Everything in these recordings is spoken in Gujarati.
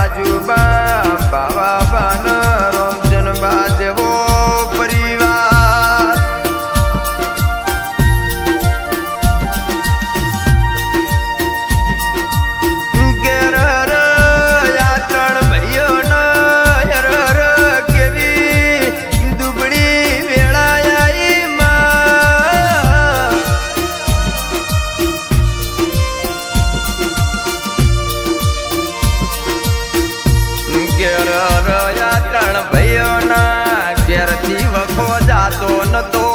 રાજુબા બાવાબાન રોમચંદબા જેવો પરિવાર ઘેર આ ત્રણ ભાઈઓનો યર કેવી દુબળી વેળાઈ માં ઘેર આ ત્રણ ભાઈઓના ઘેરથી વખો જાતો નતો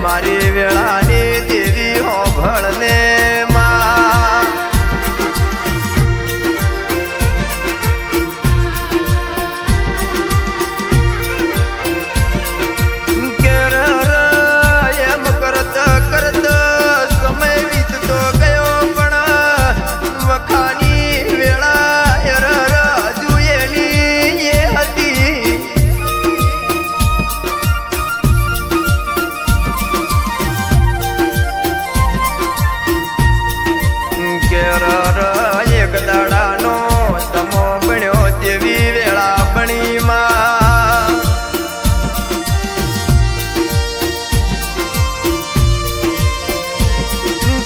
મારી વેળાની દેવી હો ભણને માં ઘેર એમ કરત કરત સમય વીતતો ગયો પણ વખાની વેળા હજુ એની એ હતી એક દાડાનો સમો બન્યો તેવી વેળા બની માં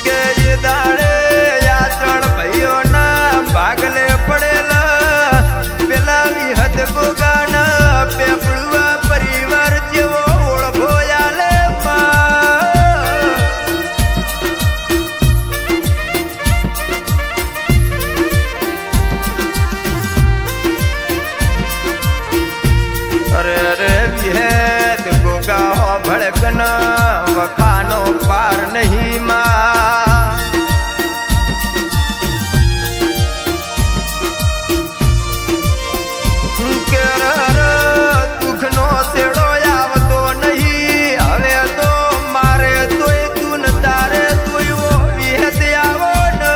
કે એ દાડે આ ત્રણ ભાઈઓના ભાગલે પડેલા પેલા વિહદ ગોગાના પેપળુઆ પરિવાર જેવો ઓળખો આલે ભડકન વખાનો પાર નહીં માં દુઃખનો શેડો આવતો નહીં હવે તો મારે તોય તું ને તારે તોય વિહેદ આવો ને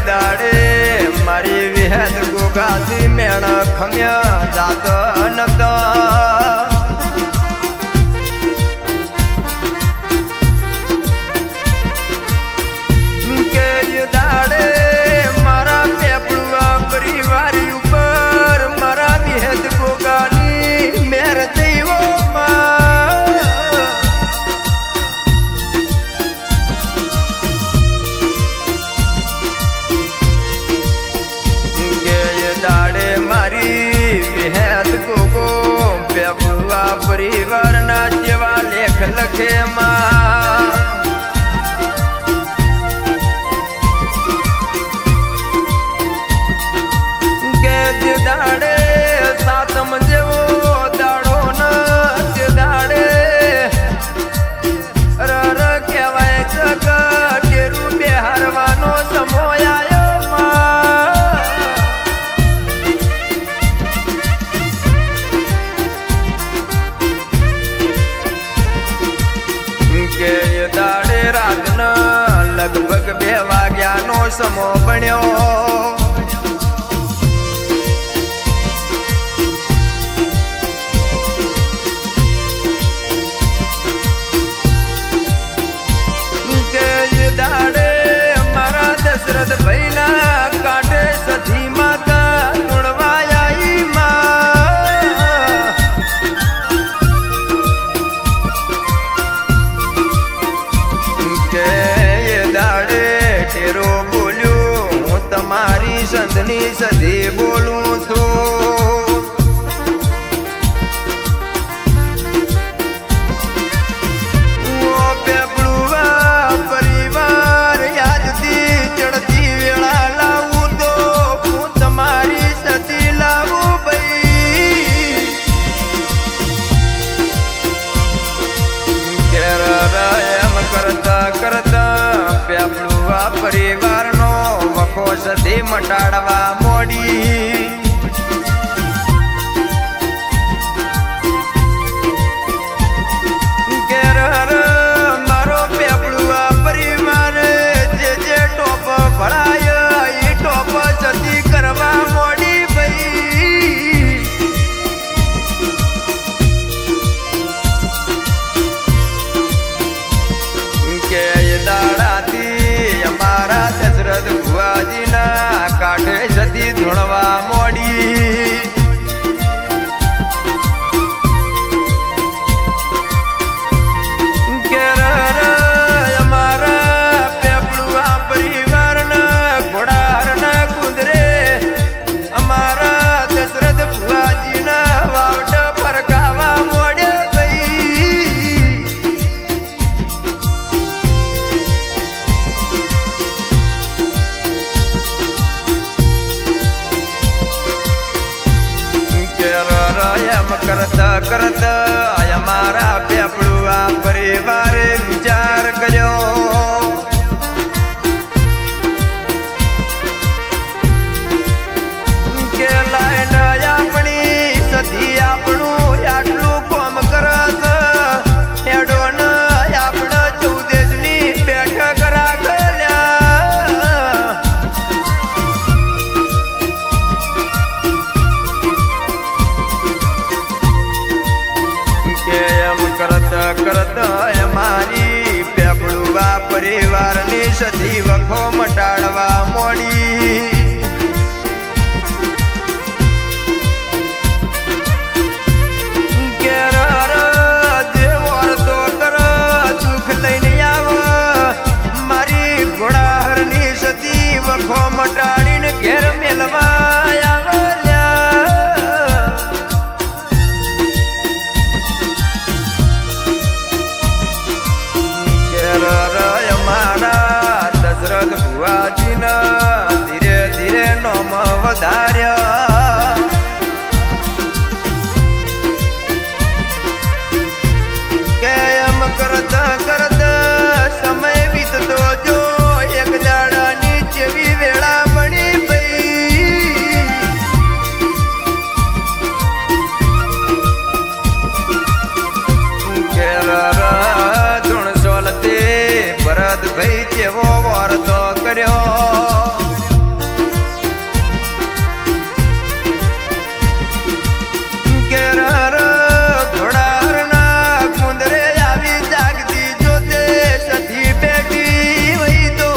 દાડે મારી વિહેદ ગોગાથી મેણ ખમ્યા જાત નતા કે દાડે મારા પેપળુઆ પરિવાર ઉપર મારા વિહેદ ગોગાની મેર થયો પરિવારના જેવા લેખ લખે માં કે જે દાડે સાતમ જેવો દાડો ન જે દાડે રર કહેવાય જગ ડેરું બેહારવાનો સમય આવ્યો માં કે દાડે રાતના લગભગ 2 વાગ્યાનો સમો બન્યો કે દાડે મારા દશરથ ભાઈના કાંઠે સધી માતા તુણવાઈ માં કે દાડે ટેરો બોલ્યો હું તમારી સંતની સધી બોલું છું પરિવાર યાદથી ચડતી વેળા લાવું તો હું તમારી સતી લાવું ભાઈ ઘેર એમ કરતા કરતા સધી મટાડવા મોડી મારો પેપડું આ પરિવાર જે ટોપ ભરાય એ ટોપ જતી કરવા મોડી ભાઈ કે દાડાથી અમારા દશરથ ભુવાજીના કાંઠે જતી ધોળવા મોડી કરતા કરતા અમારા પેપડું આ પરિવારે વિચાર કર્યો કે લાઈન આપણી સધી આપણું આટલું કોમ કરત હેડો ન આપણે 14 ની બેઠક રાખલ્યા કરતા કરતા અમારી પેપડું પરિવારની સધી વખો મટાડવા મોડી દેવો કર દુઃખ લઈને આવ મારી ઘોડાહરની સધી વખો મટાડીને ઘેર મેલવા ધીરે ધીરે નોમ વધાર્યા કે એમ કરતા કરતા સમય વીતતો જો એક દાડાની જેવી વેળા બની ભાઈ કે ધૂણસોલ તે ભરતભાઈ જેવો વારતો ઘોડારના કુંદરે આવી જાગતી જોતે સધી બેઠી વહી તો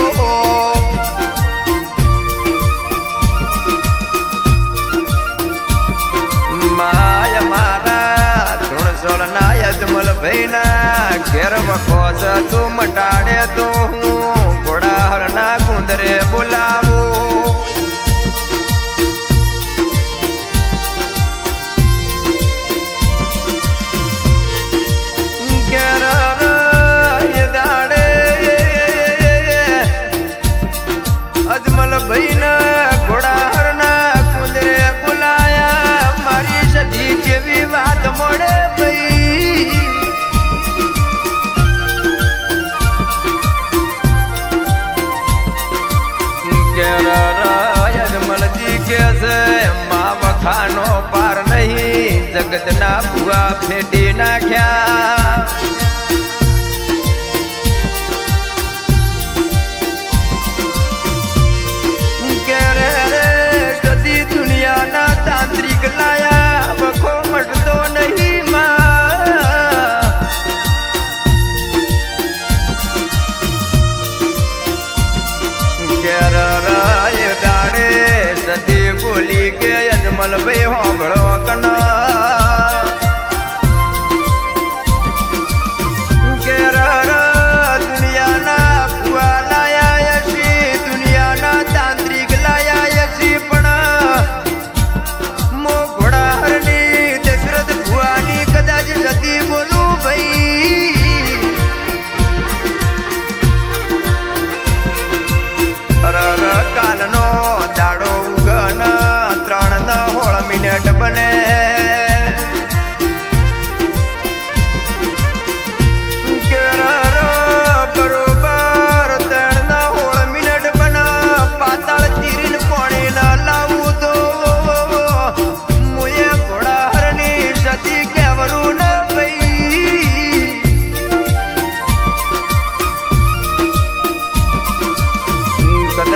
માય મારા ધૂણસોળના યજમલ ભાઈના ઘેર વખો તું મટાડે તો હું ઘોડાહરના કુંદરે બોલાવું દાડે અજમલ ભાઈના ઘોડાહરના કુંદરે બોલાયા મારી સધી જેવી વાત મળે ભાઈ અજમલજી કે છે મા વખાનો પાર નહીં જગતના ભુવા ફેટી નાખ્યા સદી દુનિયાના તાંત્રિક લાયા વખો મટતો નહીં દાડે સદી બોલી કે અજમલ ભાઈ હોંભળો કના કે દુનિયાના ભુવા લાયા યશી દુનિયાના તાંત્રિક લાયા યશી પણ મો ઘોડાહરની દશરથ ભુવાની કદાચ સદી બોલું ભાઈ કાલનો દાડો ઉગન 3 હોળ મિનિટ બને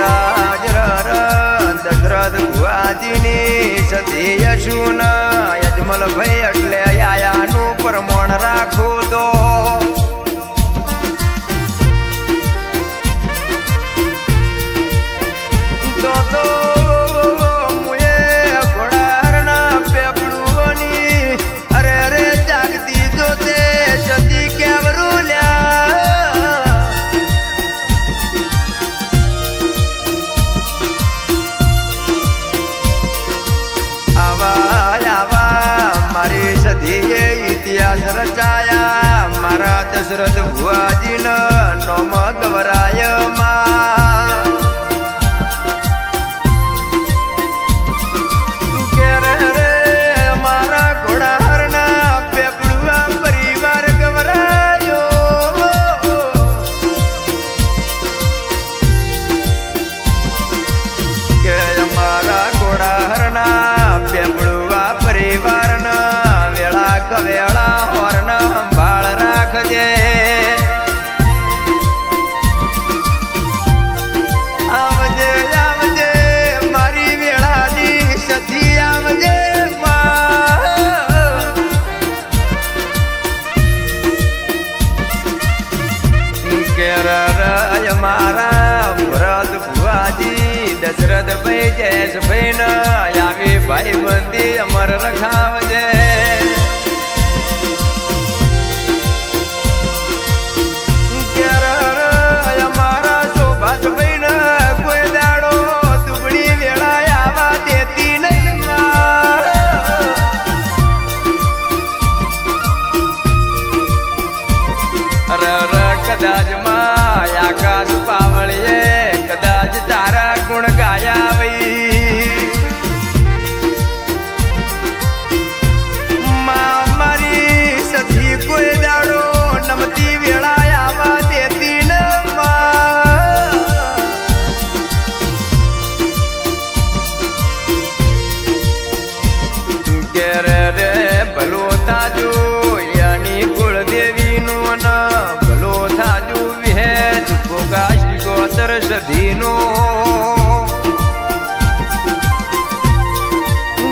રાજ દશરથ ભુવાજીની સતી યશુન યજમલ ભાઈ એટલે આયાનું પ્રમાણ રાખો તો ઇતિહાસ રચાયા મારા દશરથ ભુવાજીના નોમ ગવરાય માં રે મારા ઘોડાહરના પેપડુઆ પરિવાર ગવરાયો કે મારા ઘોડાહરના પેપડુઆ પરિવારના વેળા હોર્ન સંભાળ રાખજે આવજે આવજે મારી વેળાની સતી આવજે કેર મારા ભરત ભુવાજી દશરથ ભાઈ જયેશ ભાઈ ન આવી ભાઈ બંદી અમર રખાવજે કદાચ માં આકાશ પાવળીએ કદાચ તારા ગુણ ગાયા વઈ મારી સતી કોઈ દાડો નમતી વેળા આવા દેતી ન ઘેરે રે ભલો તાજો યાની કુળદેવી નું થાજુ વિહેજ ભોગાશ ગોતર સધીનો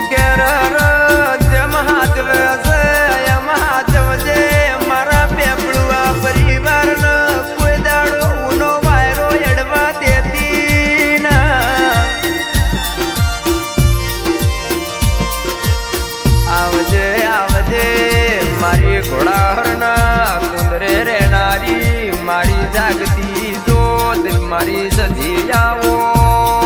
કેર હાથ વેસે એમ હાથવજે મારા પેપડુઆ પરિવારનો કોઈ દાડો ઉનો વાયરો એડવા દેતી ના આવજે આવજે મારી ઘોડાહરના કુંદરે રેનારી મારી જાગતી જોત મારી સધી આવો